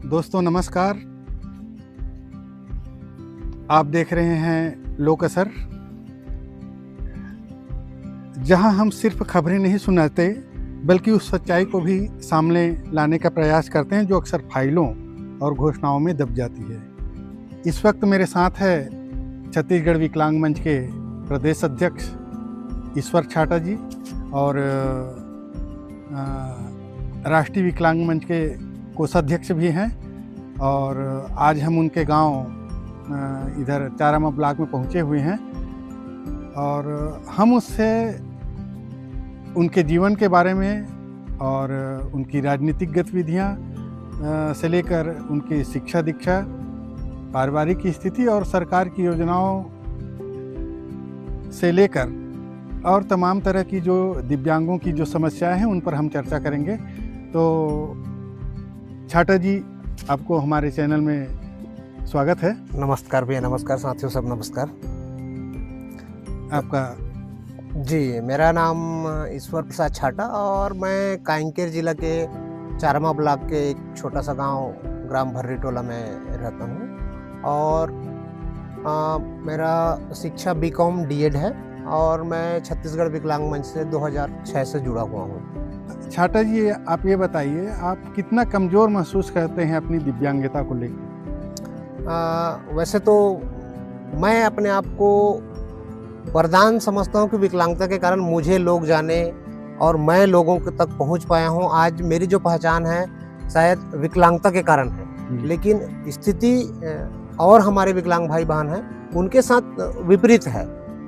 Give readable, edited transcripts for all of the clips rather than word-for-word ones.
दोस्तों नमस्कार। आप देख रहे हैं लोक असर, जहां हम सिर्फ खबरें नहीं सुनाते बल्कि उस सच्चाई को भी सामने लाने का प्रयास करते हैं जो अक्सर फाइलों और घोषणाओं में दब जाती है। इस वक्त मेरे साथ है छत्तीसगढ़ विकलांग मंच के प्रदेश अध्यक्ष ईश्वर छाटा जी और राष्ट्रीय विकलांग मंच के कोषाध्यक्ष भी हैं। और आज हम उनके गांव इधर चारामा ब्लॉक में पहुंचे हुए हैं और हम उससे उनके जीवन के बारे में और उनकी राजनीतिक गतिविधियां से लेकर उनकी शिक्षा दीक्षा, पारिवारिक स्थिति और सरकार की योजनाओं से लेकर और तमाम तरह की जो दिव्यांगों की जो समस्याएं हैं उन पर हम चर्चा करेंगे। तो छाटा जी, आपको हमारे चैनल में स्वागत है। नमस्कार भैया, नमस्कार साथियों, सब नमस्कार। आपका? जी, मेरा नाम ईश्वर प्रसाद छाटा और मैं कांकेर जिला के चारामा ब्लॉक के एक छोटा सा गांव ग्राम भर्री टोला में रहता हूं और मेरा शिक्षा बीकॉम डीएड है और मैं छत्तीसगढ़ विकलांग मंच से 2006 से जुड़ा हुआ हूं। छाटा जी, आप ये बताइए, आप कितना कमज़ोर महसूस करते हैं अपनी दिव्यांगता को लेकर? वैसे तो मैं अपने आप को वरदान समझता हूँ कि विकलांगता के कारण मुझे लोग जाने और मैं लोगों तक पहुँच पाया हूँ। आज मेरी जो पहचान है शायद विकलांगता के कारण है, लेकिन स्थिति और हमारे विकलांग भाई बहन हैं उनके साथ विपरीत है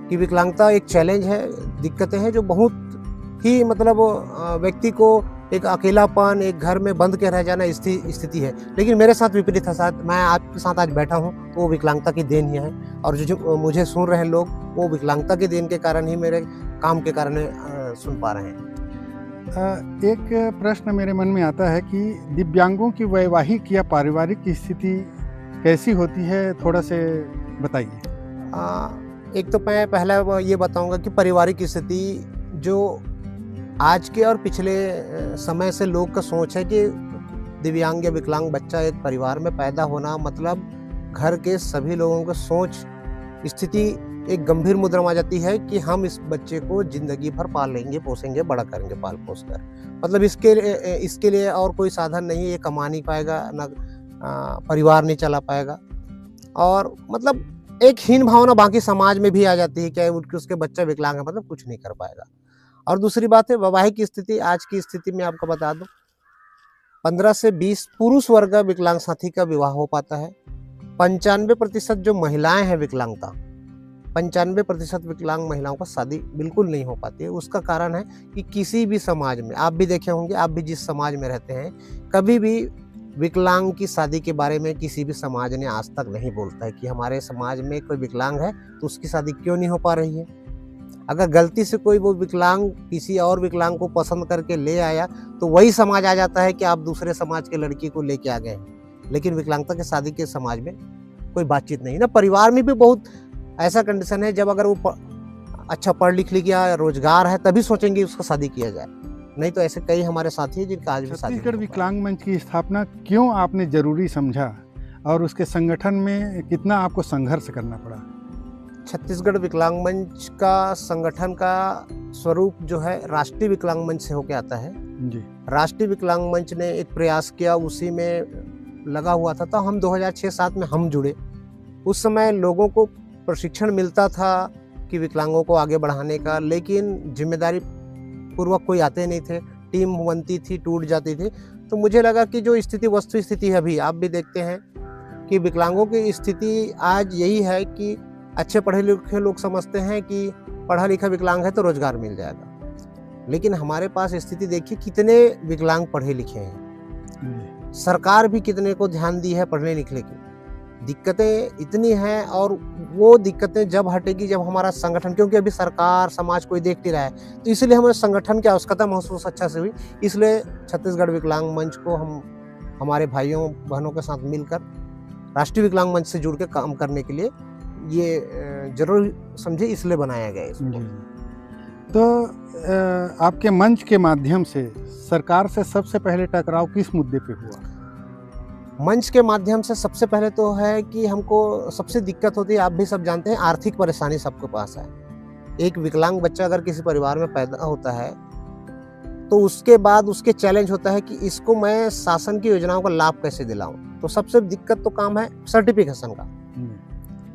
कि विकलांगता एक चैलेंज है, दिक्कतें हैं जो बहुत ही मतलब व्यक्ति को एक अकेलापन, एक घर में बंद के रह जाना स्थिति है। लेकिन मेरे साथ विपरीत है। साथ मैं आपके साथ आज बैठा हूँ तो वो विकलांगता की देन ही है और जो मुझे सुन रहे हैं लोग वो विकलांगता की देन के कारण ही, मेरे काम के कारण सुन पा रहे हैं। एक प्रश्न मेरे मन में आता है कि दिव्यांगों की वैवाहिक या पारिवारिक स्थिति कैसी होती है, थोड़ा से बताइए। एक तो मैं पहला ये बताऊंगा कि पारिवारिक स्थिति जो आज के और पिछले समय से लोग का सोच है कि दिव्यांग या विकलांग बच्चा एक परिवार में पैदा होना मतलब घर के सभी लोगों का सोच स्थिति एक गंभीर मुद्रा में आ जाती है कि हम इस बच्चे को जिंदगी भर पाल लेंगे, पोसेंगे, बड़ा करेंगे पाल पोस कर। मतलब इसके लिए और कोई साधन नहीं, ये कमा नहीं पाएगा, ना परिवार नहीं चला पाएगा और मतलब एक हीन भावना बाकी समाज में भी आ जाती है कि उसके बच्चा विकलांग है मतलब कुछ नहीं कर पाएगा। और दूसरी बात है वैवाहिक स्थिति। आज की स्थिति में आपको बता दूं 15 से 20 पुरुष वर्ग विकलांग साथी का विवाह हो पाता है। 95% जो महिलाएं हैं विकलांगता, 95% विकलांग महिलाओं का शादी बिल्कुल नहीं हो पाती है। उसका कारण है कि किसी भी समाज में, आप भी देखे होंगे, आप भी जिस समाज में रहते हैं, कभी भी विकलांग की शादी के बारे में किसी भी समाज ने आज तक नहीं बोलता है कि हमारे समाज में कोई विकलांग है तो उसकी शादी क्यों नहीं हो पा रही है। अगर गलती से कोई वो विकलांग किसी और विकलांग को पसंद करके ले आया तो वही समाज आ जाता है कि आप दूसरे समाज के लड़की को लेके आ गए। लेकिन विकलांगता के शादी के समाज में कोई बातचीत नहीं ना। परिवार में भी बहुत ऐसा कंडीशन है, जब अगर वो अच्छा पढ़ लिख गया, रोजगार है, तभी सोचेंगे उसका शादी किया जाए, नहीं तो ऐसे कई हमारे साथी हैं जिनका आज भी शादी। छत्तीसगढ़ विकलांग मंच की स्थापना क्यों आपने जरूरी समझा और उसके संगठन में कितना आपको संघर्ष करना पड़ा? छत्तीसगढ़ विकलांग मंच का संगठन का स्वरूप जो है राष्ट्रीय विकलांग मंच से होके आता है जी। राष्ट्रीय विकलांग मंच ने एक प्रयास किया, उसी में लगा हुआ था। तो हम 2006-07 में हम जुड़े। उस समय लोगों को प्रशिक्षण मिलता था कि विकलांगों को आगे बढ़ाने का, लेकिन जिम्मेदारी पूर्वक कोई आते नहीं थे, टीम बनती थी, टूट जाती थी। तो मुझे लगा कि जो स्थिति वस्तु स्थिति है, अभी आप भी देखते हैं कि विकलांगों की स्थिति आज यही है कि अच्छे पढ़े लिखे लोग समझते हैं कि पढ़ा लिखा विकलांग है तो रोजगार मिल जाएगा, लेकिन हमारे पास स्थिति देखिए कितने विकलांग पढ़े लिखे हैं। सरकार भी कितने को ध्यान दी है पढ़ने लिखने की। दिक्कतें इतनी हैं और वो दिक्कतें जब हटेगी जब हमारा संगठन, क्योंकि अभी सरकार समाज कोई देख नहीं रहा है, तो इसलिए हमें संगठन की आवश्यकता महसूस अच्छा से हुई। इसलिए छत्तीसगढ़ विकलांग मंच को हम हमारे भाइयों बहनों के साथ मिलकर राष्ट्रीय विकलांग मंच से जुड़ के काम करने के लिए ये जरूर समझे, इसलिए बनाया गया है इसको। तो आपके मंच के माध्यम से सरकार से सबसे पहले टकराव किस मुद्दे पे हुआ मंच के माध्यम से सबसे पहले तो है कि हमको सबसे दिक्कत होती है, आप भी सब जानते हैं, आर्थिक परेशानी सबके पास है। एक विकलांग बच्चा अगर किसी परिवार में पैदा होता है तो उसके बाद उसके चैलेंज होता है कि इसको मैं शासन की योजनाओं का लाभ कैसे दिलाऊं। तो सबसे दिक्कत तो काम है सर्टिफिकेशन का,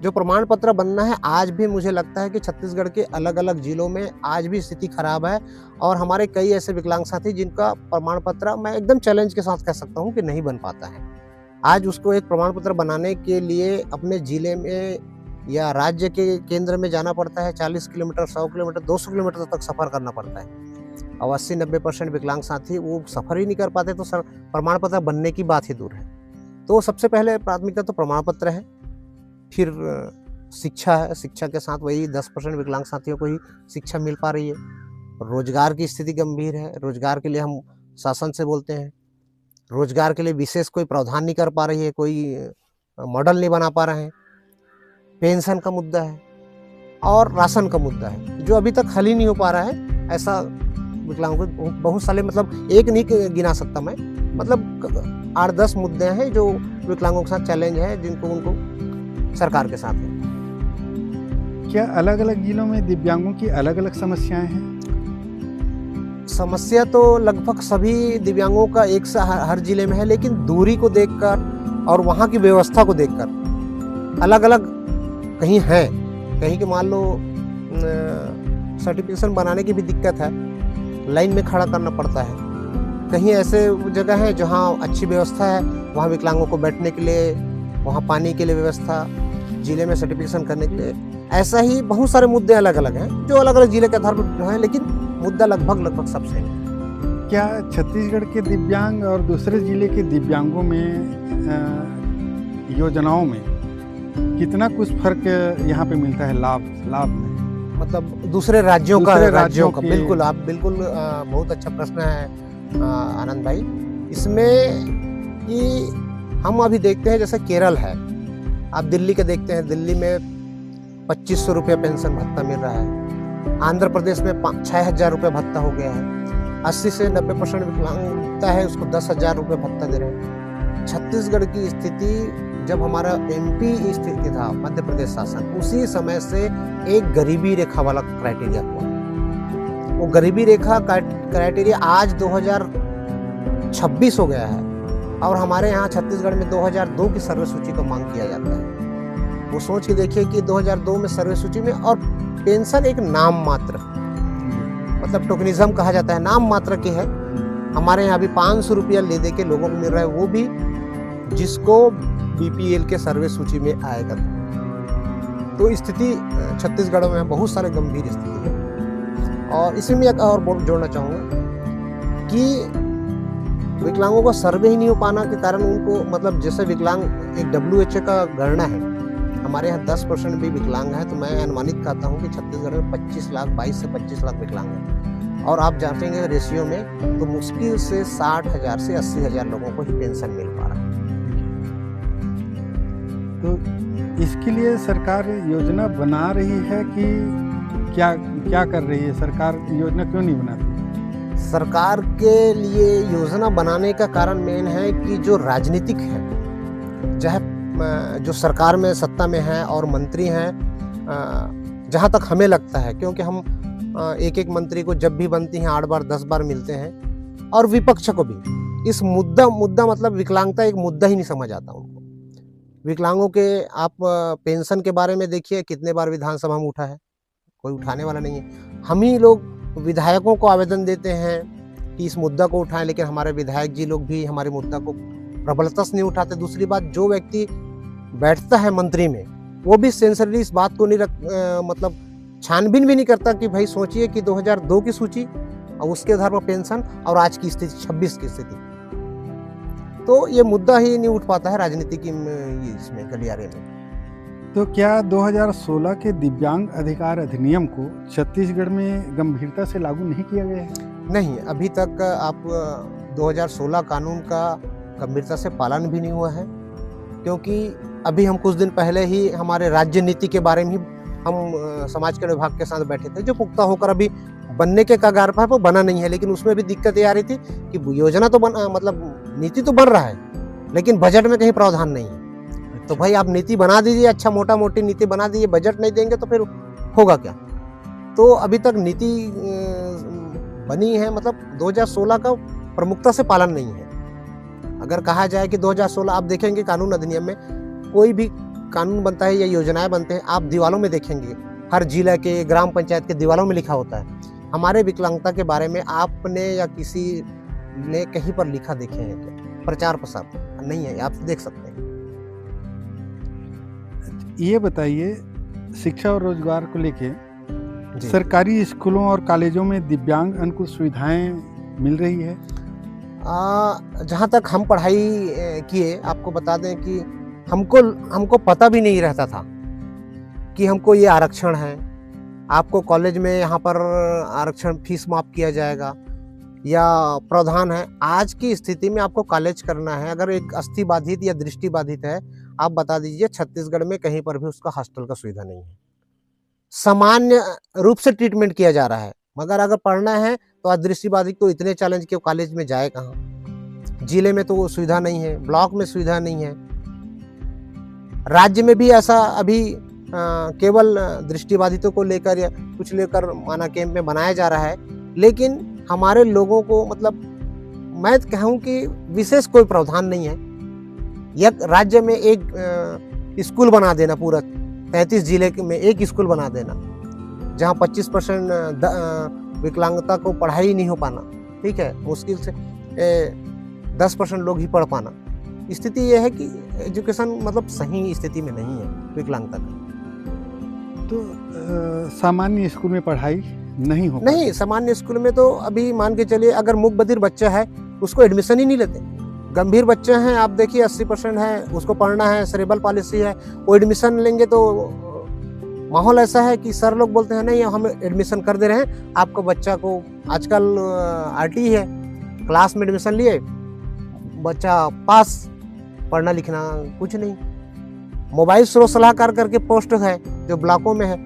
जो प्रमाण पत्र बनना है। आज भी मुझे लगता है कि छत्तीसगढ़ के अलग अलग जिलों में आज भी स्थिति खराब है और हमारे कई ऐसे विकलांग साथी जिनका प्रमाण पत्र मैं एकदम चैलेंज के साथ कह सकता हूं कि नहीं बन पाता है। आज उसको एक प्रमाण पत्र बनाने के लिए अपने जिले में या राज्य के केंद्र में जाना पड़ता है। 40 किलोमीटर, 100 किलोमीटर, 200 किलोमीटर तक सफर करना पड़ता है और 80-90% विकलांग साथी वो सफर ही नहीं कर पाते, तो सर प्रमाण पत्र बनने की बात ही दूर है। तो सबसे पहले प्राथमिकता तो प्रमाण पत्र है, फिर शिक्षा है। शिक्षा के साथ वही 10% विकलांग साथियों को ही शिक्षा मिल पा रही है। रोजगार की स्थिति गंभीर है, रोजगार के लिए हम शासन से बोलते हैं, रोजगार के लिए विशेष कोई प्रावधान नहीं कर पा रही है, कोई मॉडल नहीं बना पा रहे हैं। पेंशन का मुद्दा है और राशन का मुद्दा है जो अभी तक हल ही नहीं हो पा रहा है। ऐसा विकलांगों को बहुत सारे, मतलब एक नहीं गिना सकता मैं, मतलब 8-10 मुद्दे हैं जो विकलांगों के साथ चैलेंज है, जिनको उनको सरकार के साथ है। क्या अलग अलग जिलों में दिव्यांगों की अलग अलग समस्याएं हैं? समस्या तो लगभग सभी दिव्यांगों का एक सा हर जिले में है, लेकिन दूरी को देखकर और वहाँ की व्यवस्था को देखकर अलग अलग कहीं है। कहीं के मान लो सर्टिफिकेशन बनाने की भी दिक्कत है, लाइन में खड़ा करना पड़ता है। कहीं ऐसे जगह है जहाँ अच्छी व्यवस्था है, वहाँ विकलांगों को बैठने के लिए, वहाँ पानी के लिए व्यवस्था, जिले में सर्टिफिकेशन करने के लिए। ऐसा ही बहुत सारे मुद्दे अलग अलग हैं जो अलग अलग जिले के आधार पर हैं, लेकिन मुद्दा लगभग सब सेम है। क्या छत्तीसगढ़ के दिव्यांग और दूसरे जिले के दिव्यांगों में योजनाओं में कितना कुछ फर्क यहाँ पे मिलता है लाभ में? मतलब दूसरे राज्यों का बिल्कुल, आप बिल्कुल बहुत अच्छा प्रश्न है आनंद भाई। इसमें कि हम अभी देखते हैं जैसे केरल है, आप दिल्ली के देखते हैं, दिल्ली में 2500 रुपये पेंशन भत्ता मिल रहा है। आंध्र प्रदेश में 6000 रुपये भत्ता हो गया है। 80 से 90% विकलांगता है, उसको 10,000 रुपये भत्ता दे रहे हैं। छत्तीसगढ़ की स्थिति जब हमारा MP स्थिति था, मध्य प्रदेश शासन, उसी समय से एक गरीबी रेखा वाला क्राइटेरिया हुआ। वो गरीबी रेखा क्राइटेरिया आज 2026 हो गया है और हमारे यहाँ छत्तीसगढ़ में 2002 की सर्वे सूची का मांग किया जाता है। वो सोच के देखिए कि 2002 में सर्वे सूची में, और पेंशन एक नाम मात्र, मतलब टोकनिज्म कहा जाता है, नाम मात्र की है। हमारे यहाँ भी 500 रुपया ले दे के लोगों को मिल रहा है, वो भी जिसको BPL के सर्वे सूची में आएगा। तो स्थिति छत्तीसगढ़ में बहुत सारे गंभीर स्थिति है। और इसमें मैं एक और जोड़ना चाहूँगा कि विकलांगों का सर्वे ही नहीं हो पाना के कारण उनको, मतलब जैसे विकलांग एक WHO का गणना है, हमारे यहाँ 10% भी विकलांग है, तो मैं अनुमानित कहता हूँ कि छत्तीसगढ़ में 22 से 25 लाख विकलांग हैं। और आप जानेंगे रेशियो में तो मुश्किल से 60,000 से 80,000 लोगों को ही पेंशन मिल पा रहा है। तो इसके लिए सरकार योजना बना रही है कि क्या कर रही है? सरकार योजना क्यों नहीं बनाती? सरकार के लिए योजना बनाने का कारण मेन है कि जो राजनीतिक है, चाहे जो सरकार में सत्ता में है और मंत्री हैं, जहाँ तक हमें लगता है, क्योंकि हम एक मंत्री को जब भी बनती हैं 8 बार 10 बार मिलते हैं, और विपक्ष को भी इस मुद्दा मतलब विकलांगता एक मुद्दा ही नहीं समझ आता उनको। विकलांगों के आप पेंशन के बारे में देखिए, कितने बार विधानसभा में उठा है, कोई उठाने वाला नहीं है। हम ही लोग विधायकों को आवेदन देते हैं कि इस मुद्दा को उठाएं, लेकिन हमारे विधायक जी लोग भी हमारे मुद्दा को प्रबलता से नहीं उठाते। दूसरी बात, जो व्यक्ति बैठता है मंत्री में, वो भी सेंसरली इस बात को नहीं मतलब छानबीन भी नहीं करता कि भाई सोचिए कि 2002 की सूची और उसके आधार पर पेंशन और आज की स्थिति 26 की स्थिति, तो ये मुद्दा ही नहीं उठ पाता है राजनीति की इसमें गलियारे में। तो क्या 2016 के दिव्यांग अधिकार अधिनियम को छत्तीसगढ़ में गंभीरता से लागू नहीं किया गया है? नहीं, अभी तक आप 2016 कानून का गंभीरता से पालन भी नहीं हुआ है, क्योंकि अभी हम कुछ दिन पहले ही हमारे राज्य नीति के बारे में हम समाज कल्याण विभाग के साथ बैठे थे, जो पुख्ता होकर अभी बनने के कगार पर है, वो बना नहीं है। लेकिन उसमें भी दिक्कत ये आ रही थी कि योजना तो मतलब नीति तो बन रहा है, लेकिन बजट में कहीं प्रावधान नहीं है। तो भाई आप नीति बना दीजिए, अच्छा मोटा मोटी नीति बना दीजिए, बजट नहीं देंगे तो फिर होगा क्या? तो अभी तक नीति बनी है, मतलब 2016 का प्रमुखता से पालन नहीं है। अगर कहा जाए कि 2016 आप देखेंगे कानून अधिनियम में कोई भी कानून बनता है या योजनाएं बनते हैं, आप दीवालों में देखेंगे, हर जिला के ग्राम पंचायत के दीवालों में लिखा होता है। हमारे विकलांगता के बारे में आपने या किसी ने कहीं पर लिखा देखे हैं क्या? प्रचार प्रसार नहीं है, आप देख सकते हैं। ये बताइए, शिक्षा और रोजगार को लेके जी। सरकारी स्कूलों और कॉलेजों में दिव्यांग अनुकूल सुविधाएं मिल रही है? जहाँ तक हम पढ़ाई किए, आपको बता दें कि हमको पता भी नहीं रहता था कि हमको ये आरक्षण है। आपको कॉलेज में यहाँ पर आरक्षण फीस माफ किया जाएगा या प्रावधान है। आज की स्थिति में आपको कॉलेज करना है, अगर एक अस्थि बाधित या दृष्टि बाधित है, आप बता दीजिए छत्तीसगढ़ में कहीं पर भी उसका हॉस्टल का सुविधा नहीं है। सामान्य रूप से ट्रीटमेंट किया जा रहा है, मगर अगर पढ़ना है तो आज दृष्टि बाधित को इतने चैलेंज के कॉलेज में जाए कहाँ? जिले में तो वो सुविधा नहीं है, ब्लॉक में सुविधा नहीं है। राज्य में भी ऐसा अभी केवल दृष्टिबाधितों को लेकर या कुछ लेकर माना कैंप में बनाया जा रहा है, लेकिन हमारे लोगों को मतलब मैं कहूँ कि विशेष कोई प्रावधान नहीं है। एक राज्य में एक स्कूल बना देना, पूरा 33 जिले में एक स्कूल बना देना, जहाँ 25% विकलांगता को पढ़ाई नहीं हो पाना, ठीक है, मुश्किल से 10% लोग ही पढ़ पाना। स्थिति यह है कि एजुकेशन मतलब सही स्थिति में नहीं है विकलांगता का। तो सामान्य स्कूल में पढ़ाई नहीं हो नहीं, सामान्य स्कूल में तो अभी मान के चलिए, अगर मूक बधिर बच्चा है उसको एडमिशन ही नहीं लेते। गंभीर बच्चे हैं, आप देखिए 80% है, उसको पढ़ना है, सेरेब्रल पॉलिसी है, वो एडमिशन लेंगे तो माहौल ऐसा है कि सर लोग बोलते हैं नहीं हम एडमिशन कर दे रहे हैं आपको, बच्चा को आजकल आरटी है, क्लास में एडमिशन लिए, बच्चा पास, पढ़ना लिखना कुछ नहीं। मोबाइल स्रोत सलाहकार करके पोस्ट है जो ब्लॉकों में है,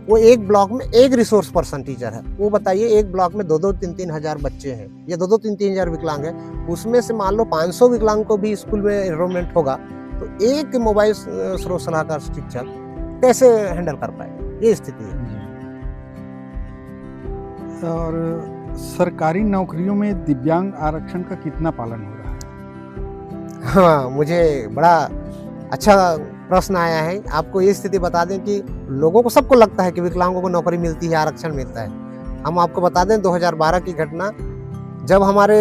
वो एक ब्लॉक में एक रिसोर्स पर्सन टीचर है। वो बताइए एक ब्लॉक में 2-3 हजार बच्चे हैं या 2-3 हजार विकलांग हैं, उसमें से मान लो 500 विकलांग को भी स्कूल में एनरोलमेंट होगा तो एक मोबाइल स्रोत सलाहकार शिक्षक कैसे हैंडल कर पाएगा? ये स्थिति है। और सरकारी नौकरियों में दिव्यांग आरक्षण का कितना पालन हो रहा है? हाँ, मुझे बड़ा अच्छा प्रश्न आया है। आपको ये स्थिति बता दें कि लोगों को, सबको लगता है कि विकलांगों को नौकरी मिलती है, आरक्षण मिलता है। हम आपको बता दें 2012 की घटना, जब हमारे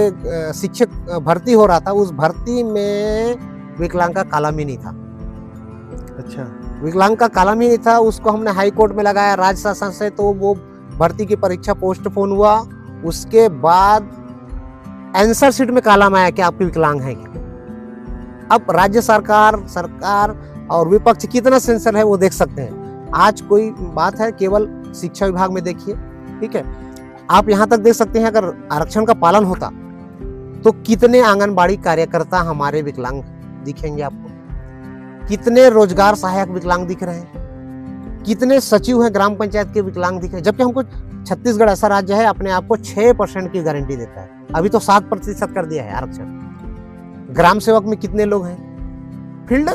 शिक्षक भर्ती हो रहा था, उस भर्ती में विकलांग का कॉलम ही नहीं था। अच्छा, विकलांग का कॉलम ही नहीं था, उसको हमने हाई कोर्ट में लगाया राज्य शासन से, तो वो भर्ती की परीक्षा पोस्टपोन हुआ। उसके बाद आंसर शीट में कॉलम आया कि आपके विकलांग है क्या। अब राज्य सरकार और विपक्ष कितना सेंसर है वो देख सकते हैं। आज कोई बात है केवल शिक्षा विभाग में देखिए, ठीक है, आप यहाँ तक देख सकते हैं, अगर आरक्षण का पालन होता तो कितने आंगनबाड़ी कार्यकर्ता हमारे विकलांग दिखेंगे आपको, कितने रोजगार सहायक विकलांग दिख रहे हैं, कितने सचिव हैं ग्राम पंचायत के विकलांग दिख रहे हैं। जबकि हमको छत्तीसगढ़ ऐसा राज्य है अपने आप को 6% की गारंटी देता है, अभी तो 7% कर दिया है आरक्षण। ग्राम सेवक में कितने लोग हैं, फील्ड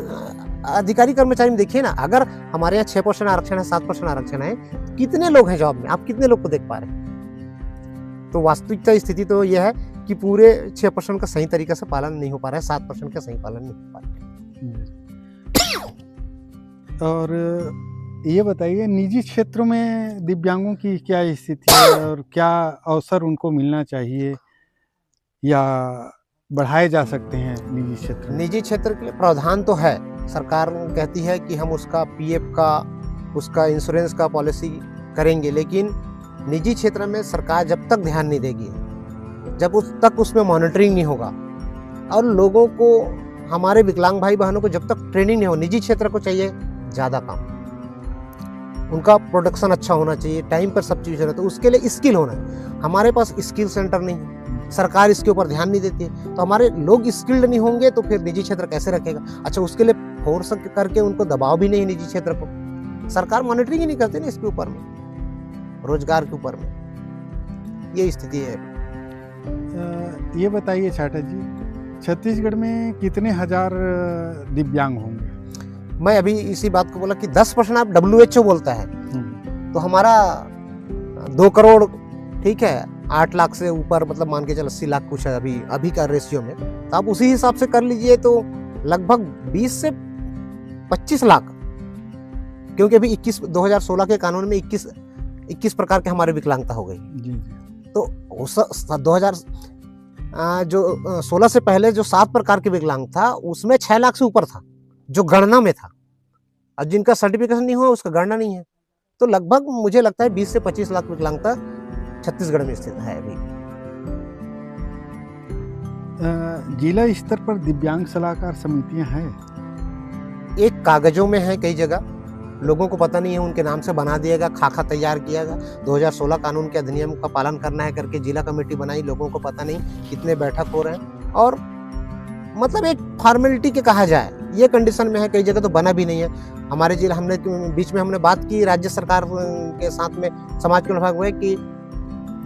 अधिकारी कर्मचारी में देखिए ना, अगर हमारे यहाँ 6% आरक्षण है, 7% आरक्षण है, कितने लोग हैं जॉब में, आप कितने लोग को देख पा रहे हैं? तो वास्तविकता स्थिति तो यह है कि पूरे 6% का सही तरीके से पालन नहीं हो पा रहा है, 7% का सही पालन नहीं हो पा रहा है। और ये बताइए, निजी क्षेत्रों में दिव्यांगों की क्या स्थिति है और क्या अवसर उनको मिलना चाहिए या बढ़ाए जा सकते हैं निजी क्षेत्र में? निजी क्षेत्र के लिए प्रावधान तो है, सरकार कहती है कि हम उसका पीएफ का, उसका इंश्योरेंस का पॉलिसी करेंगे, लेकिन निजी क्षेत्र में सरकार जब तक ध्यान नहीं देगी, जब उस तक उसमें मॉनिटरिंग नहीं होगा, और लोगों को, हमारे विकलांग भाई बहनों को जब तक ट्रेनिंग नहीं हो, निजी क्षेत्र को चाहिए ज़्यादा काम, उनका प्रोडक्शन अच्छा होना चाहिए, टाइम पर सब चीज़ होना, तो उसके लिए स्किल होना है। हमारे पास स्किल सेंटर नहीं है, सरकार इसके ऊपर ध्यान नहीं देती है, तो हमारे लोग स्किल्ड नहीं होंगे तो फिर निजी क्षेत्र कैसे रखेगा? अच्छा, उसके लिए फोर्स करके उनको दबाव भी नहीं, निजी क्षेत्र को सरकार मॉनिटरिंग ही नहीं करती ना इसके ऊपर में, रोजगार के ऊपर में, ये स्थिति है। ये बताइए छाटा जी, छत्तीसगढ़ में कितने हजार दिव्यांग होंगे? मैं अभी इसी बात को बोला कि 10% आप WHO बोलता है, तो हमारा 2 करोड़, ठीक है, 8 लाख से ऊपर, मतलब मान के चल 80 लाख कुछ है अभी का रेशियो में, तो आप उसी हिसाब से कर लीजिए, तो लगभग 20 से 25 लाख, क्योंकि अभी 2016 के कानून में 21 प्रकार के हमारे विकलांगता हो गई। जी। तो 2016 से पहले जो 7 प्रकार के विकलांग था, उसमें 6 लाख से ऊपर था, जो गणना में था, और जिनका सर्टिफिकेशन नहीं हुआ उसका गणना नहीं है। तो लगभग मुझे लगता है 20 से 25 लाख विकलांगता छत्तीसगढ़ में स्थित है अभी। जिला स्तर पर दिव्यांग सलाहकार समितियां हैं? एक कागजों में है, कई जगह लोगों को पता नहीं है, उनके नाम से बना दिएगा, खाका तैयार किएगा, 2016 कानून के अधिनियम का पालन करना है करके जिला कमेटी बनाई, लोगों को पता नहीं कितने बैठक हो रहे हैं, और मतलब एक फॉर्मेलिटी के कहा जाए ये कंडीशन में है, कई जगह तो बना भी नहीं है। हमारे जिला, हमने बीच में हमने बात की राज्य सरकार के साथ में, समाज कल्याण विभाग में, कि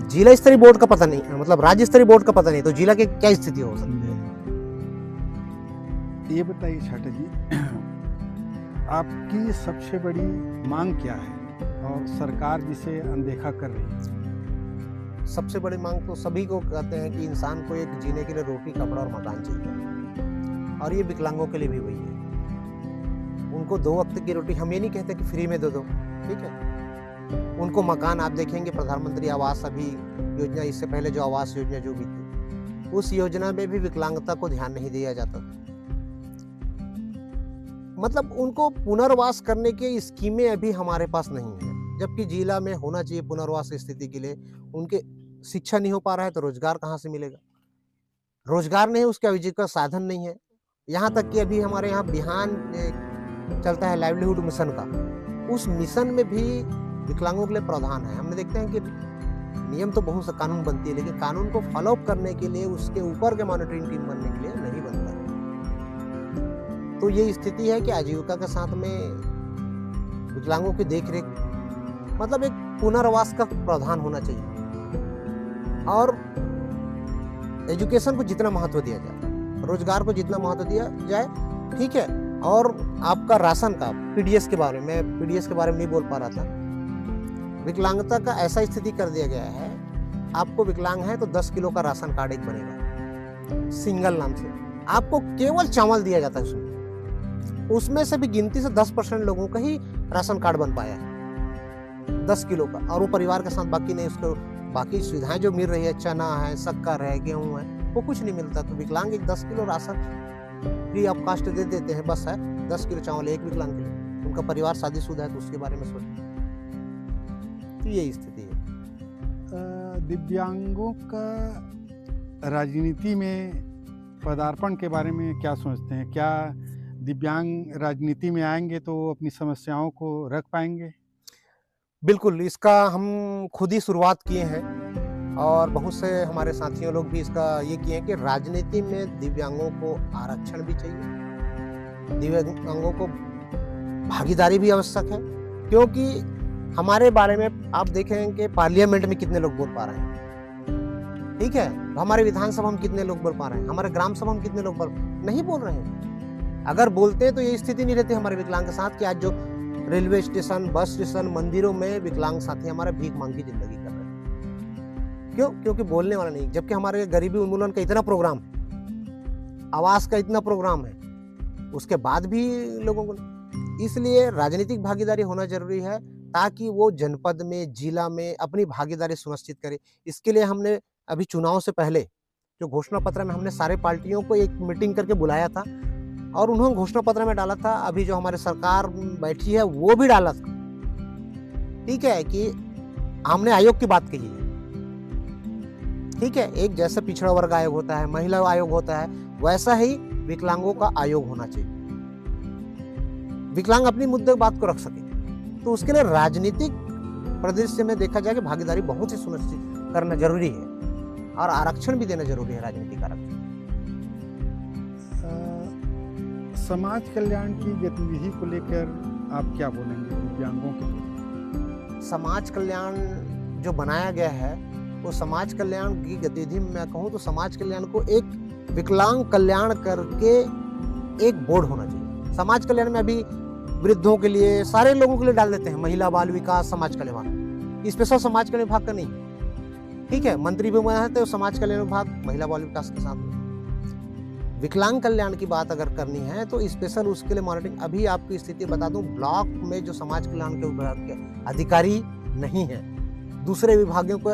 जिला स्तरीय बोर्ड का पता नहीं, मतलब राज्य स्तरीय बोर्ड का पता नहीं, तो जिला की क्या स्थिति हो सकती है? ये बताइए छाटा जी, आपकी सबसे बड़ी मांग क्या है और सरकार जिसे अनदेखा कर रही है? सबसे बड़ी मांग तो सभी को कहते हैं कि इंसान को एक जीने के लिए रोटी, कपड़ा और मकान चाहिए, और ये विकलांगों के लिए भी वही है। उनको 2 वक्त की रोटी, हम ये नहीं कहते कि फ्री में दे दो, ठीक है, उनको मकान, आप देखेंगे प्रधानमंत्री आवास अभी योजना, इससे पहले जो आवास योजना जो भी थी, उस योजना में भी विकलांगता को ध्यान नहीं दिया जाता। मतलब उनको पुनर्वास करने की स्कीमें अभी हमारे पास नहीं है, जबकि जिला में होना चाहिए पुनर्वास स्थिति के लिए। उनके शिक्षा नहीं हो पा रहा है तो रोजगार कहाँ से मिलेगा? रोजगार नहीं, उसका आजीविका साधन नहीं है। यहाँ तक कि अभी हमारे यहाँ बिहान चलता है लाइवलीहुड मिशन का, उस मिशन में भी विकलांगों के लिए प्रावधान है। हमने देखते हैं कि नियम तो बहुत सा कानून बनती है, लेकिन कानून को फॉलो अप करने के लिए, उसके ऊपर के मॉनिटरिंग टीम बनने के लिए नहीं बनता है। तो ये स्थिति है कि आजीविका के साथ में विकलांगों की देखरेख, मतलब एक पुनर्वास का प्रावधान होना चाहिए, और एजुकेशन को जितना महत्व दिया जाए, रोजगार को जितना महत्व दिया जाए, ठीक है। और आपका राशन का पीडीएस के बारे में, मैं पीडीएस के बारे में नहीं बोल पा रहा था, विकलांगता का ऐसा स्थिति कर दिया गया है, आपको विकलांग है तो 10 किलो का राशन कार्ड एक बनेगा सिंगल नाम से, आपको केवल चावल दिया जाता है उसमें से भी गिनती से 10% लोगों का ही राशन कार्ड बन पाया है 10 किलो का, और वो परिवार के साथ बाकी नहीं, उसको बाकी सुविधाएं जो मिल रही है, चना है, शक्कर है, गेहूं है, वो कुछ नहीं मिलता। तो विकलांग एक 10 kilo ration free of cost दे देते हैं, बस है 10 किलो चावल एक विकलांग के लिए। उनका परिवार शादीशुदा है तो उसके बारे में सोचें। तो यही स्थिति है। दिव्यांगों का राजनीति में पदार्पण के बारे में क्या सोचते हैं? क्या दिव्यांग राजनीति में आएंगे तो अपनी समस्याओं को रख पाएंगे? बिल्कुल, इसका हम खुद ही शुरुआत किए हैं, और बहुत से हमारे साथियों लोग भी इसका ये किए हैं कि राजनीति में दिव्यांगों को आरक्षण भी चाहिए, दिव्यांगों को भागीदारी भी आवश्यक है, क्योंकि हमारे बारे में आप देखें कि पार्लियामेंट में कितने लोग बोल पा रहे हैं, ठीक है, हमारे विधानसभा में कितने लोग बोल पा रहे हैं, हमारे ग्राम सभा में कितने लोग नहीं बोल रहे हैं। अगर बोलते तो ये स्थिति नहीं रहती हमारे विकलांग के साथ कि आज जो रेलवे स्टेशन, बस स्टेशन, मंदिरों में विकलांग साथी हमारा भीख मांग की जिंदगी कर रहे हैं। क्यों? क्योंकि बोलने वाला नहीं। जबकि हमारे गरीबी उन्मूलन का इतना प्रोग्राम, आवास का इतना प्रोग्राम है, उसके बाद भी लोगों को, इसलिए राजनीतिक भागीदारी होना जरूरी है, ताकि वो जनपद में, जिला में अपनी भागीदारी सुनिश्चित करे। इसके लिए हमने अभी चुनाव से पहले जो घोषणा पत्र में हमने सारे पार्टियों को एक मीटिंग करके बुलाया था, और उन्होंने घोषणा पत्र में डाला था, अभी जो हमारे सरकार बैठी है वो भी डाला था, ठीक है, कि हमने आयोग की बात कही है, ठीक है। एक जैसा पिछड़ा वर्ग आयोग होता है, महिला आयोग होता है, वैसा ही विकलांगों का आयोग होना चाहिए, विकलांग अपनी मुद्दे बात को रख सके। तो उसके लिए राजनीतिक परिदृश्य में देखा जाए कि भागीदारी बहुत ही सुनिश्चित करना जरूरी है, और आरक्षण भी देना जरूरी है, राजनीतिक आरक्षण। समाज कल्याण की गतिविधि को लेकर आप क्या बोलेंगे दिव्यांगों के लिए? समाज कल्याण जो बनाया गया है, वो समाज कल्याण की गतिविधि में मैं कहूँ तो समाज कल्याण को एक विकलांग कल्याण करके एक बोर्ड होना चाहिए। समाज कल्याण में अभी वृद्धों के लिए, सारे लोगों के लिए डाल देते हैं, महिला बाल विकास, समाज कल्याण, स्पेशल समाज कल्याण विभाग का नहीं, ठीक है। मंत्री भी बना है तो समाज कल्याण विभाग महिला बाल विकास के साथ में। विकलांग कल्याण की बात अगर करनी है तो स्पेशल उसके लिए मॉनिटरिंग, अभी आपकी स्थिति बता दूं, ब्लॉक में जो समाज कल्याण के विभाग के अधिकारी नहीं है, दूसरे विभागों को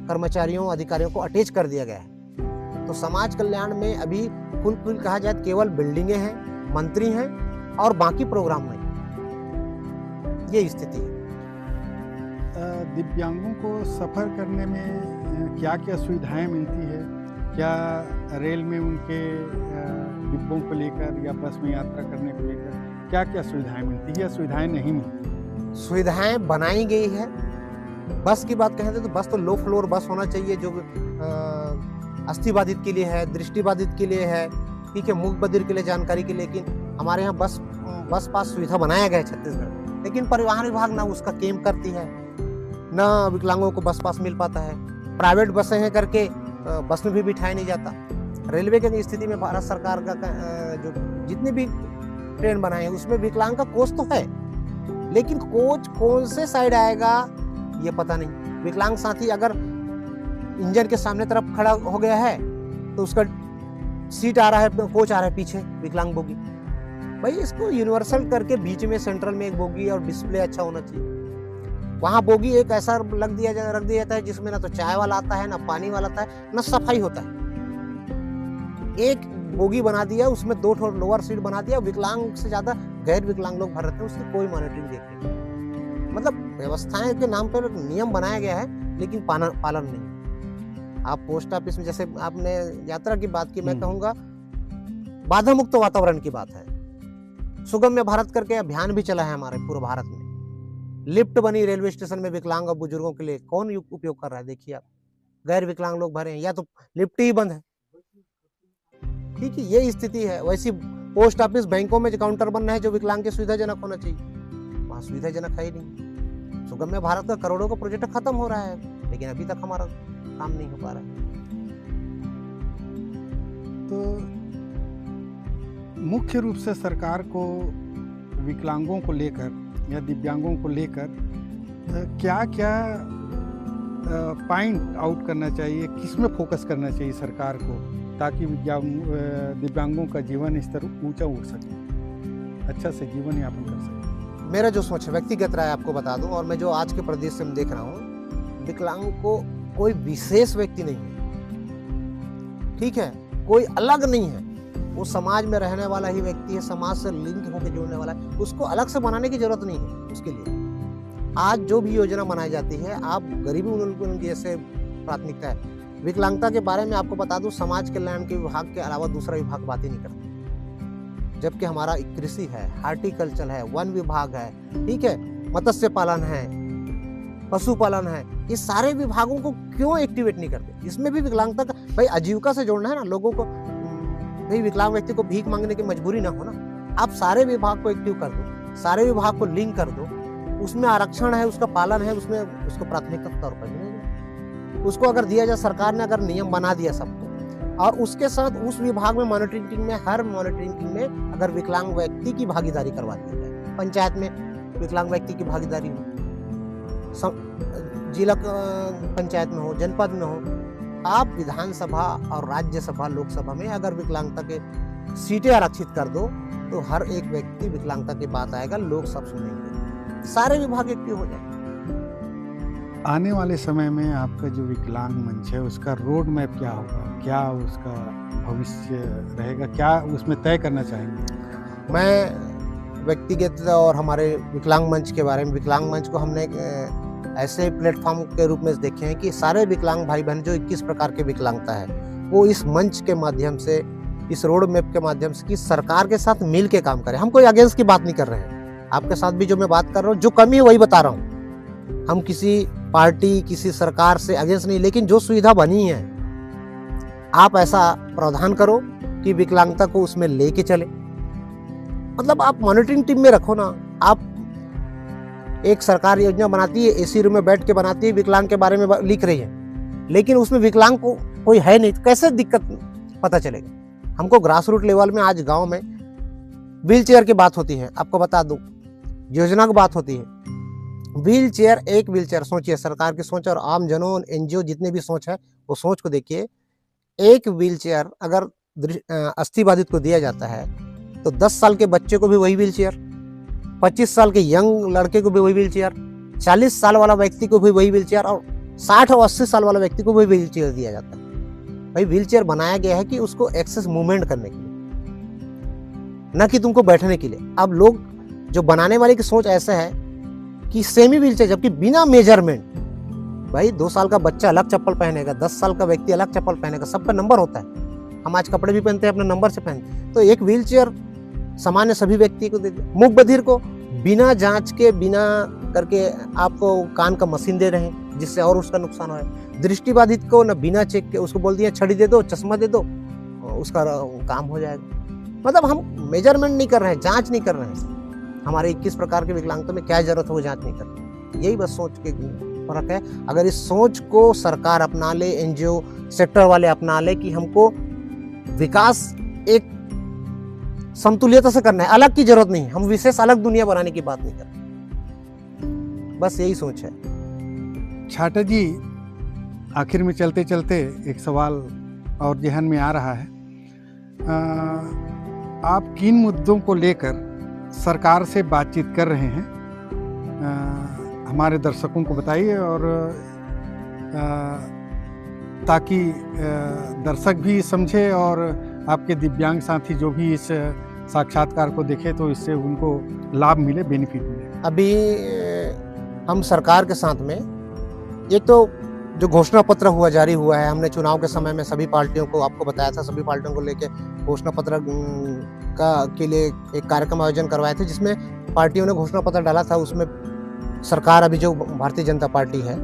कर्मचारियों अधिकारियों को अटैच कर दिया गया है। तो समाज कल्याण में अभी कुल कहा जाए केवल बिल्डिंगें हैं, मंत्री हैं और बाकी प्रोग्राम नहीं, ये स्थिति है। दिव्यांगों को सफ़र करने में क्या क्या सुविधाएं मिलती है? क्या रेल में उनके डिब्बों को लेकर या बस में यात्रा करने को लेकर क्या क्या सुविधाएं मिलती है या सुविधाएं नहीं मिलती? सुविधाएं बनाई गई है। बस की बात कहें तो बस तो लो फ्लोर बस होना चाहिए, जो अस्थिबाधित के लिए है, दृष्टिबाधित के लिए है, ठीक है, मूक बधिर के लिए जानकारी के लिए। लेकिन हमारे यहाँ बस पास सुविधा बनाया गया है छत्तीसगढ़, लेकिन परिवहन विभाग ना उसका केम करती है, ना विकलांगों को बस पास मिल पाता है। प्राइवेट बसें हैं करके बस में भी बिठाया नहीं जाता। रेलवे की स्थिति में भारत सरकार का जो जितने भी ट्रेन बनाए हैं उसमें विकलांग का कोच तो है, लेकिन कोच कौन से साइड आएगा ये पता नहीं। विकलांग साथी अगर इंजन के सामने तरफ खड़ा हो गया है तो उसका सीट आ रहा है, कोच आ रहा है पीछे, विकलांग बोगी। भाई इसको यूनिवर्सल करके बीच में सेंट्रल में एक बोगी और डिस्प्ले अच्छा होना चाहिए। वहां बोगी एक ऐसा रख दिया जाता है जिसमें ना तो चाय वाला आता है, ना पानी वाला आता है, ना सफाई होता है। एक बोगी बना दिया, उसमें 2 लोअर सीट बना दिया, विकलांग से ज्यादा गैर विकलांग लोग भर रहते हैं, उसकी कोई मॉनिटरिंग देखने। मतलब व्यवस्थाएं के नाम पर नियम बनाया गया है लेकिन पालन नहीं। आप पोस्ट ऑफिस में, जैसे आपने यात्रा की बात की, मैं कहूंगा बाधा मुक्त वातावरण की बात है। सुगम्य भारत करके अभियान भी चला है हमारे पूरे भारत में। लिफ्ट बनी रेलवे स्टेशन में विकलांग और बुजुर्गों के लिए, कौन उपयोग कर रहा है? देखिए आप, गैर विकलांग लोग भरे हैं, या तो लिफ्ट ही बंद है, ठीक है, ये स्थिति है। वैसी पोस्ट ऑफिस, बैंकों में जो काउंटर बन रहे हैं जो विकलांग के सुविधाजनक होना चाहिए, वहाँ सुविधाजनक है ही नहीं। सुगम्य भारत का करोड़ों का प्रोजेक्ट खत्म हो रहा है, लेकिन अभी तक हमारा काम नहीं हो पा रहा है। तो मुख्य रूप से सरकार को विकलांगों को लेकर या दिव्यांगों को लेकर क्या क्या पॉइंट आउट करना चाहिए, किस में फोकस करना चाहिए सरकार को, ताकि दिव्यांगों का जीवन स्तर ऊंचा उठ सके, अच्छा से जीवन यापन कर सके? मेरा जो सोच है, व्यक्तिगत राय आपको बता दूं, और मैं जो आज के प्रदेश से देख रहा हूँ, विकलांग को कोई विशेष व्यक्ति नहीं है, ठीक है, कोई अलग नहीं है, वो समाज में रहने वाला ही व्यक्ति है, समाज से लिंक होकर जुड़ने वाला है, उसको अलग से बनाने की जरूरत नहीं है। उसके लिए आज जो भी योजना बनाई जाती है, आप गरीबी उन्मूलन जैसे प्राथमिकता है। विकलांगता के बारे में आपको बता दूं, समाज कल्याण के विभाग के अलावा दूसरा विभाग बात ही नहीं करता, जबकि हमारा कृषि है, हार्टिकल्चर है, वन विभाग है, ठीक है, मत्स्य पालन है, पशुपालन है, ये सारे विभागों को क्यों एक्टिवेट नहीं करते? इसमें भी विकलांगता का, भाई आजीविका से जोड़ना है ना लोगों को, भाई विकलांग व्यक्ति को भीख मांगने की मजबूरी ना हो ना। आप सारे विभाग को एक्टिव कर दो, सारे विभाग को लिंक कर दो, उसमें आरक्षण है, उसका पालन है, उसमें उसको प्राथमिकता के तौर पर मिलेगा। उसको अगर दिया जाए, सरकार ने अगर नियम बना दिया सबको, और उसके साथ उस विभाग में मॉनिटरिंग टीम में, हर मॉनिटरिंग टीम में अगर विकलांग व्यक्ति की भागीदारी करवा दी जाए, पंचायत में विकलांग व्यक्ति की भागीदारी हो, जिला पंचायत में हो, जनपद में हो, आप विधानसभा और राज्यसभा, लोकसभा में अगर विकलांगता के सीटें आरक्षित कर दो तो हर एक व्यक्ति विकलांगता की बात आएगा, लोग सब सुनेंगे, सारे विभाग एक्टिव हो जाएंगे। आने वाले समय में आपका जो विकलांग मंच है उसका रोड मैप क्या होगा, क्या उसका भविष्य रहेगा, क्या उसमें तय करना चाहेंगे? मैं व्यक्तिगत और हमारे विकलांग मंच के बारे में, विकलांग मंच को हमने ऐसे प्लेटफॉर्म के रूप में देखे हैं कि सारे विकलांग भाई बहन जो 21 प्रकार के विकलांगता है, वो इस मंच के माध्यम से, इस रोड मैप के माध्यम से कि सरकार के साथ मिल के काम करें। हम कोई अगेंस्ट की बात नहीं कर रहे हैं, आपके साथ भी जो मैं बात कर रहा हूँ, जो कमी है वही बता रहा हूँ। हम किसी पार्टी, किसी सरकार से अगेंस्ट नहीं, लेकिन जो सुविधा बनी है आप ऐसा प्रावधान करो कि विकलांगता को उसमें लेके चले। मतलब आप मॉनिटरिंग टीम में रखो ना। आप एक सरकार योजना बनाती है, एसी रूम में बैठ के बनाती है, विकलांग के बारे में लिख रही है, लेकिन उसमें विकलांग को कोई है नहीं, तो कैसे दिक्कत? पता चलेगा। हमको ग्रास रूट लेवल में आज गांव में व्हील चेयर की बात होती है, आपको बता दूं, योजना की बात होती है। व्हील चेयर, एक व्हील चेयर, सोचिए सरकार की सोच और आम जनों, एनजीओ जितने भी सोच है वो सोच को देखिए। एक व्हील चेयर अगर अस्थिबाधित को दिया जाता है तो 10 साल के बच्चे को भी वही व्हील चेयर, 25 साल के यंग लड़के को भी वही व्हील चेयर, 40 साल वाला व्यक्ति को भी वही व्हील चेयर और 60 और 80 साल वाला व्यक्ति को वही व्हील चेयर दिया जाता है। भाई व्हील चेयर बनाया गया है कि उसको एक्सेस मूवमेंट करने के लिए, न कि तुमको बैठने के लिए। अब लोग जो बनाने वाले की सोच ऐसा है कि सेमी व्हील चेयर, जबकि बिना मेजरमेंट। भाई 2 साल का बच्चा अलग चप्पल पहनेगा, 10 साल का व्यक्ति अलग चप्पल पहनेगा, सब पे नंबर होता है। हम आज कपड़े भी पहनते हैं अपने नंबर से पहनते हैं। तो एक व्हील चेयर सामान्य सभी व्यक्ति को दे दिया। मूक बधिर को बिना जांच के, बिना करके आपको कान का मशीन दे रहे हैं, जिससे और उसका नुकसान हो रहा है। दृष्टिबाधित को न बिना चेक के उसको बोल दिया छड़ी दे दो, चश्मा दे दो, उसका काम हो जाएगा। मतलब हम मेजरमेंट नहीं कर रहे हैं, जांच नहीं कर रहे हैं। हमारे 21 प्रकार के विकलांगता में क्या जरूरत है वो जांच नहीं कर रहे। यही बस सोच के फर्क है। अगर इस सोच को सरकार अपना ले, एनजीओ सेक्टर वाले अपना ले कि हमको विकास एक संतुलित से करना है, अलग की जरूरत नहीं, हम विशेष अलग दुनिया बनाने की बात नहीं कर रहे। बस यही सोच है। छाटा जी, आखिर में चलते चलते एक सवाल और जहन में आ रहा है। आप किन मुद्दों को लेकर सरकार से बातचीत कर रहे हैं, हमारे दर्शकों को बताइए, और ताकि दर्शक भी समझे और आपके दिव्यांग साथी जो भी इस साक्षात्कार को देखे तो इससे उनको लाभ मिले, बेनिफिट मिले। अभी हम सरकार के साथ में, एक तो जो घोषणा पत्र हुआ जारी हुआ है, हमने चुनाव के समय में सभी पार्टियों को, आपको बताया था, सभी पार्टियों को लेके घोषणा पत्र के लिए एक कार्यक्रम आयोजन करवाए थे, जिसमें पार्टियों ने घोषणा पत्र डाला था। उसमें सरकार, अभी जो भारतीय जनता पार्टी है,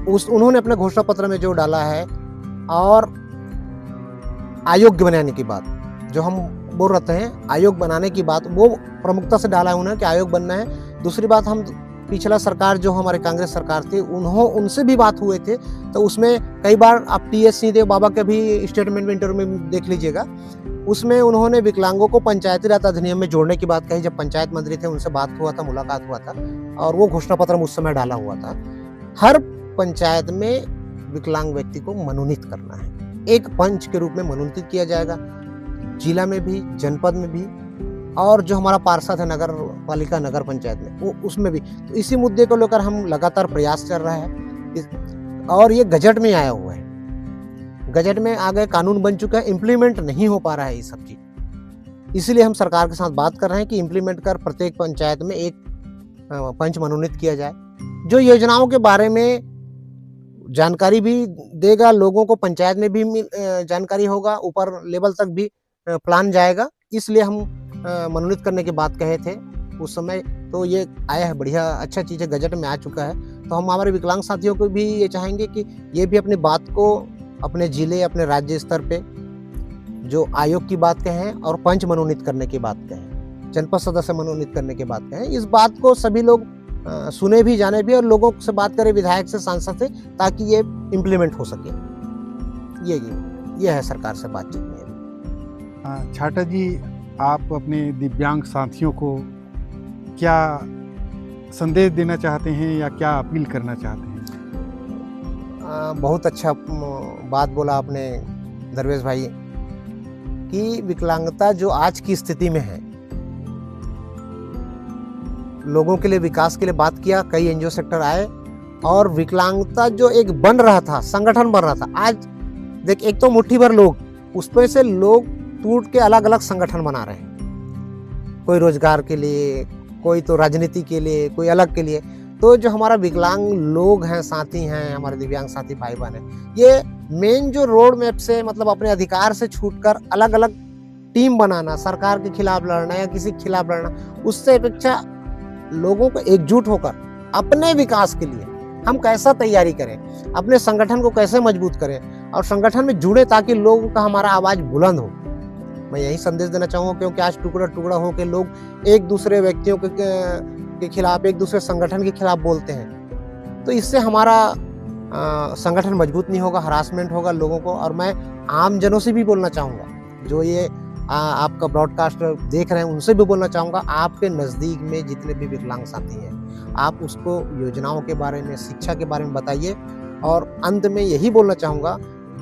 उन्होंने अपने घोषणा पत्र में जो डाला है, और आयोग बनाने की बात जो हम बोल रहे हैं, आयोग बनाने की बात, वो प्रमुखता से डाला है उन्हें कि आयोग बनना है। दूसरी बात, हम पिछला सरकार जो हमारे कांग्रेस सरकार थी, उनसे भी बात हुए थे, तो उसमें कई बार आप टी.एस. सिंहदेव बाबा के भी स्टेटमेंट में, इंटरव्यू में देख लीजिएगा, उसमें उन्होंने विकलांगों को पंचायती राज अधिनियम में जोड़ने की बात कही। जब पंचायत मंत्री थे उनसे बात हुआ था, मुलाकात हुआ था, और वो घोषणा पत्र उस समय डाला हुआ था। हर पंचायत में विकलांग व्यक्ति को मनोनीत करना है, एक पंच के रूप में मनोनीत किया जाएगा, जिला में भी, जनपद में भी, और जो हमारा पार्षद है नगर पालिका, नगर पंचायत में, वो उसमें भी। तो इसी मुद्दे को लेकर हम लगातार प्रयास कर रहे हैं, और ये गजट में आया हुआ है, गजट में आ गए, कानून बन चुका है, इम्प्लीमेंट नहीं हो पा रहा है ये सब चीज। इसीलिए हम सरकार के साथ बात कर रहे हैं कि इम्प्लीमेंट कर प्रत्येक पंचायत में एक पंच मनोनीत किया जाए, जो योजनाओं के बारे में जानकारी भी देगा लोगों को, पंचायत में भी जानकारी होगा, ऊपर लेवल तक भी प्लान जाएगा। इसलिए हम मनोनीत करने की बात कहे थे उस समय। तो ये आया है, बढ़िया, अच्छा चीज़ है, गजट में आ चुका है। तो हम हमारे विकलांग साथियों को भी ये चाहेंगे कि ये भी अपनी बात को अपने जिले, अपने राज्य स्तर पे जो आयोग की बात कहें और पंच मनोनीत करने की बात कहें, जनपद सदस्य मनोनीत करने की बात कहें, इस बात को सभी लोग सुने भी, जाने भी, और लोगों से बात करें, विधायक से, सांसद से, ताकि ये इम्प्लीमेंट हो सके। ये है सरकार से बातचीत में। छाटा जी, आप अपने दिव्यांग साथियों को क्या संदेश देना चाहते हैं या क्या अपील करना चाहते हैं? बहुत अच्छा बात बोला आपने दरवेश भाई, कि विकलांगता जो आज की स्थिति में है, लोगों के लिए, विकास के लिए बात किया, कई एनजीओ सेक्टर आए, और विकलांगता जो एक बन रहा था, संगठन बन रहा था, आज देख, एक तो मुट्ठी भर लोग, उसपे से लोग टूट के अलग अलग संगठन बना रहे हैं, कोई रोजगार के लिए, कोई तो राजनीति के लिए, कोई अलग के लिए। तो जो हमारा विकलांग लोग हैं, साथी हैं, हमारे दिव्यांग साथी भाई बहन हैं, ये मेन जो रोड मैप से, मतलब अपने अधिकार से छूटकर अलग अलग टीम बनाना, सरकार के खिलाफ लड़ना या किसी के खिलाफ लड़ना, उससे अपेक्षा लोगों को एकजुट होकर अपने विकास के लिए हम कैसा तैयारी करें, अपने संगठन को कैसे मजबूत करें और संगठन में जुड़े, ताकि लोगों का हमारा आवाज बुलंद हो। मैं यही संदेश देना चाहूँगा, क्योंकि आज टुकड़ा टुकड़ा हो के लोग एक दूसरे व्यक्तियों के खिलाफ, एक दूसरे संगठन के खिलाफ बोलते हैं। तो इससे हमारा संगठन मजबूत नहीं होगा, हरासमेंट होगा लोगों को। और मैं आमजनों से भी बोलना चाहूँगा, जो ये आपका ब्रॉडकास्ट देख रहे हैं, उनसे भी बोलना चाहूँगा, आपके नज़दीक में जितने भी विकलांग साथी हैं, आप उसको योजनाओं के बारे में, शिक्षा के बारे में बताइए। और अंत में यही बोलना चाहूँगा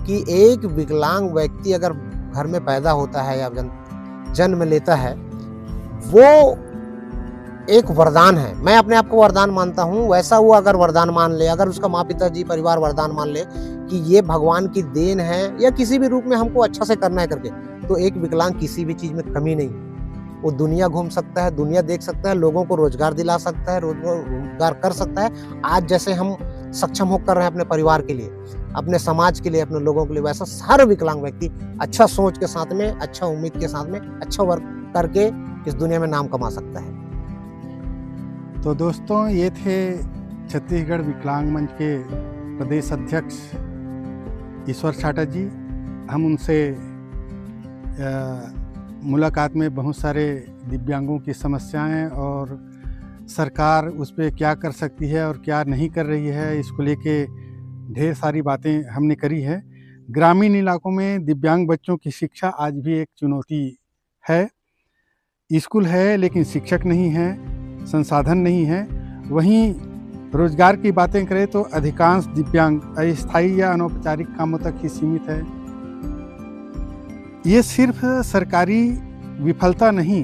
कि एक विकलांग व्यक्ति अगर घर में पैदा होता है या जन्म लेता है, वो एक वरदान है। मैं अपने आप को वरदान मानता हूँ, वैसा वो अगर वरदान मान ले, अगर उसका माँ पिताजी परिवार वरदान मान ले कि ये भगवान की देन है या किसी भी रूप में हमको अच्छा से करना है करके, तो एक विकलांग किसी भी चीज़ में कमी नहीं है। वो दुनिया घूम सकता है, दुनिया देख सकता है, लोगों को रोजगार दिला सकता है, रोजगार कर सकता है। आज जैसे हम सक्षम हो कर रहे हैं अपने परिवार के लिए, अपने समाज के लिए, अपने लोगों के लिए, वैसा हर विकलांग व्यक्ति अच्छा सोच के साथ में, अच्छा उम्मीद के साथ में, अच्छा वर्क करके इस दुनिया में नाम कमा सकता है। तो दोस्तों, ये थे छत्तीसगढ़ विकलांग मंच के प्रदेश अध्यक्ष ईश्वर छाटा जी। हम उनसे मुलाकात में बहुत सारे दिव्यांगों की समस्याएं और सरकार उस पर क्या कर सकती है और क्या नहीं कर रही है, इसको लेके ढेर सारी बातें हमने करी है। ग्रामीण इलाकों में दिव्यांग बच्चों की शिक्षा आज भी एक चुनौती है। स्कूल है लेकिन शिक्षक नहीं है, संसाधन नहीं है। वहीं रोजगार की बातें करें तो अधिकांश दिव्यांग अस्थायी या अनौपचारिक कामों तक ही सीमित है। ये सिर्फ सरकारी विफलता नहीं,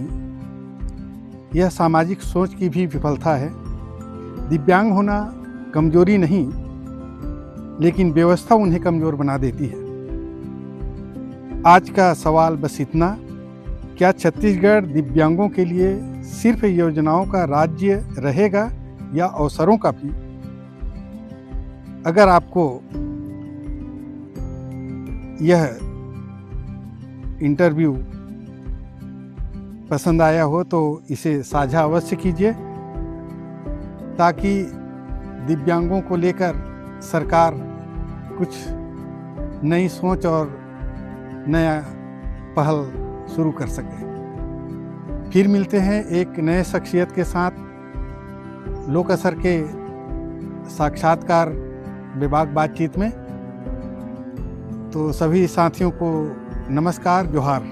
यह सामाजिक सोच की भी विफलता है। दिव्यांग होना कमजोरी नहीं, लेकिन व्यवस्था उन्हें कमजोर बना देती है। आज का सवाल बस इतना, क्या छत्तीसगढ़ दिव्यांगों के लिए सिर्फ योजनाओं का राज्य रहेगा या अवसरों का भी? अगर आपको यह इंटरव्यू पसंद आया हो तो इसे साझा अवश्य कीजिए, ताकि दिव्यांगों को लेकर सरकार कुछ नई सोच और नया पहल शुरू कर सके। फिर मिलते हैं एक नए शख्सियत के साथ लोक असर के साक्षात्कार विभाग बातचीत में। तो सभी साथियों को नमस्कार, जोहार।